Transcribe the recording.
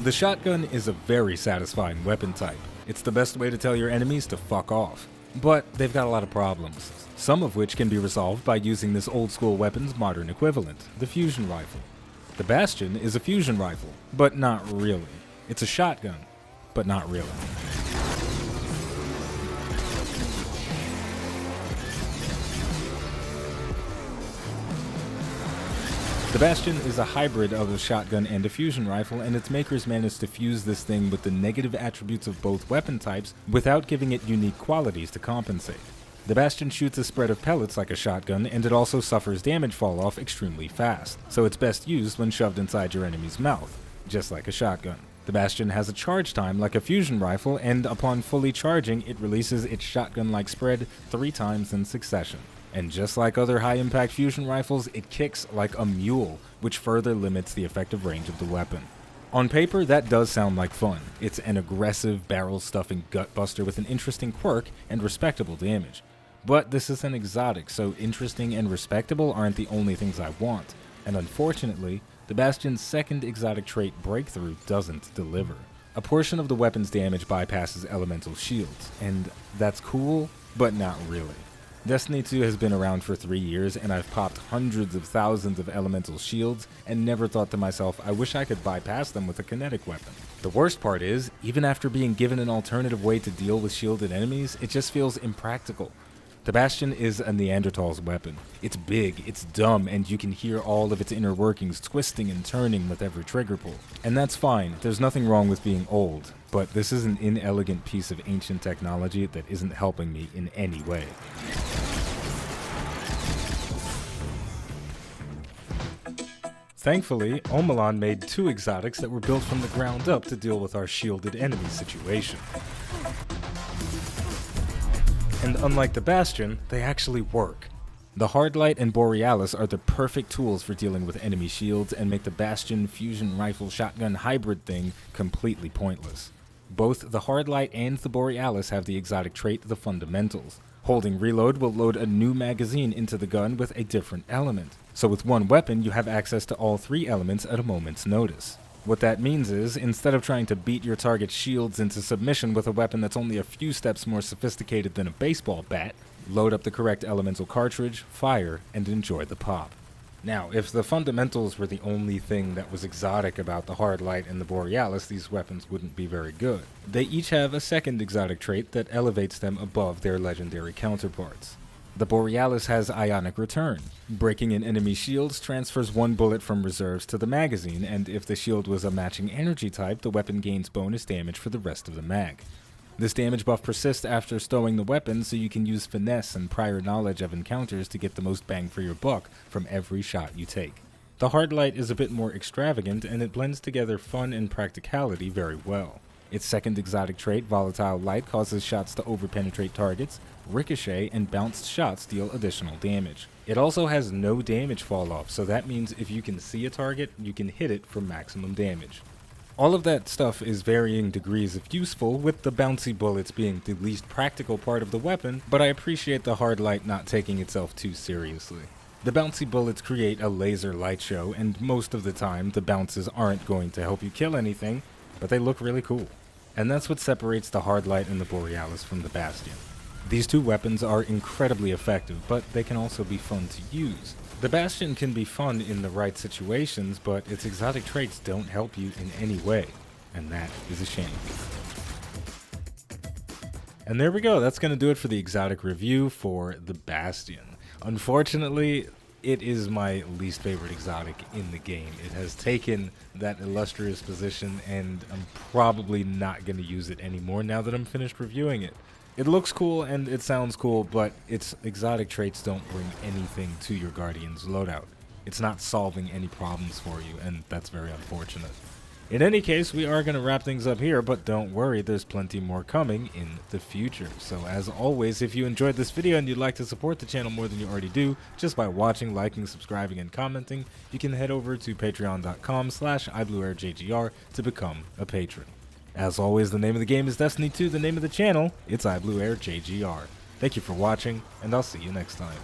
The shotgun is a very satisfying weapon type. It's the best way to tell your enemies to fuck off. But they've got a lot of problems, some of which can be resolved by using this old school weapon's modern equivalent, the fusion rifle. The Bastion is a fusion rifle, but not really. It's a shotgun, but not really. The Bastion is a hybrid of a shotgun and a fusion rifle, and its makers managed to fuse this thing with the negative attributes of both weapon types without giving it unique qualities to compensate. The Bastion shoots a spread of pellets like a shotgun, and it also suffers damage fall-off extremely fast, so it's best used when shoved inside your enemy's mouth, just like a shotgun. The Bastion has a charge time like a fusion rifle, and upon fully charging, it releases its shotgun-like spread 3 times in succession. And just like other high-impact fusion rifles, it kicks like a mule, which further limits the effective range of the weapon. On paper, that does sound like fun. It's an aggressive, barrel-stuffing gut-buster with an interesting quirk and respectable damage. But this is an exotic, so interesting and respectable aren't the only things I want. And unfortunately, the Bastion's second exotic trait, Breakthrough, doesn't deliver. A portion of the weapon's damage bypasses elemental shields, and that's cool, but not really. Destiny 2 has been around for 3 years, and I've popped hundreds of thousands of elemental shields and never thought to myself, I wish I could bypass them with a kinetic weapon. The worst part is, even after being given an alternative way to deal with shielded enemies, it just feels impractical. The Bastion is a Neanderthal's weapon. It's big, it's dumb, and you can hear all of its inner workings twisting and turning with every trigger pull. And that's fine, there's nothing wrong with being old, but this is an inelegant piece of ancient technology that isn't helping me in any way. Thankfully, Omelan made 2 exotics that were built from the ground up to deal with our shielded enemy situation. And unlike the Bastion, they actually work. The Hardlight and Borealis are the perfect tools for dealing with enemy shields and make the Bastion fusion rifle shotgun hybrid thing completely pointless. Both the Hardlight and the Borealis have the exotic trait, the Fundamentals. Holding reload will load a new magazine into the gun with a different element. So with one weapon, you have access to all 3 elements at a moment's notice. What that means is, instead of trying to beat your target's shields into submission with a weapon that's only a few steps more sophisticated than a baseball bat, load up the correct elemental cartridge, fire, and enjoy the pop. Now, if the Fundamentals were the only thing that was exotic about the Hardlight and the Borealis, these weapons wouldn't be very good. They each have a second exotic trait that elevates them above their legendary counterparts. The Borealis has Ionic Return. Breaking an enemy's shields transfers 1 bullet from reserves to the magazine, and if the shield was a matching energy type, the weapon gains bonus damage for the rest of the mag. This damage buff persists after stowing the weapon, so you can use finesse and prior knowledge of encounters to get the most bang for your buck from every shot you take. The Hardlight is a bit more extravagant, and it blends together fun and practicality very well. Its second exotic trait, Volatile Light, causes shots to overpenetrate targets, ricochet, and bounced shots deal additional damage. It also has no damage fall off, so that means if you can see a target, you can hit it for maximum damage. All of that stuff is varying degrees of useful, with the bouncy bullets being the least practical part of the weapon, but I appreciate the Hardlight not taking itself too seriously. The bouncy bullets create a laser light show, and most of the time the bounces aren't going to help you kill anything, but they look really cool. And that's what separates the Hardlight and the Borealis from the Bastion. These 2 weapons are incredibly effective, but they can also be fun to use. The Bastion can be fun in the right situations, but its exotic traits don't help you in any way, and that is a shame. And there we go, that's going to do it for the exotic review for the Bastion. Unfortunately, it is my least favorite exotic in the game. It has taken that illustrious position, and I'm probably not going to use it anymore now that I'm finished reviewing it. It looks cool and it sounds cool, but its exotic traits don't bring anything to your Guardian's loadout. It's not solving any problems for you, and that's very unfortunate. In any case, we are going to wrap things up here, but don't worry, there's plenty more coming in the future. So as always, if you enjoyed this video and you'd like to support the channel more than you already do, just by watching, liking, subscribing, and commenting, you can head over to patreon.com/iBluairJgR to become a patron. As always, the name of the game is Destiny 2, the name of the channel, it's iBluairJgR. Thank you for watching, and I'll see you next time.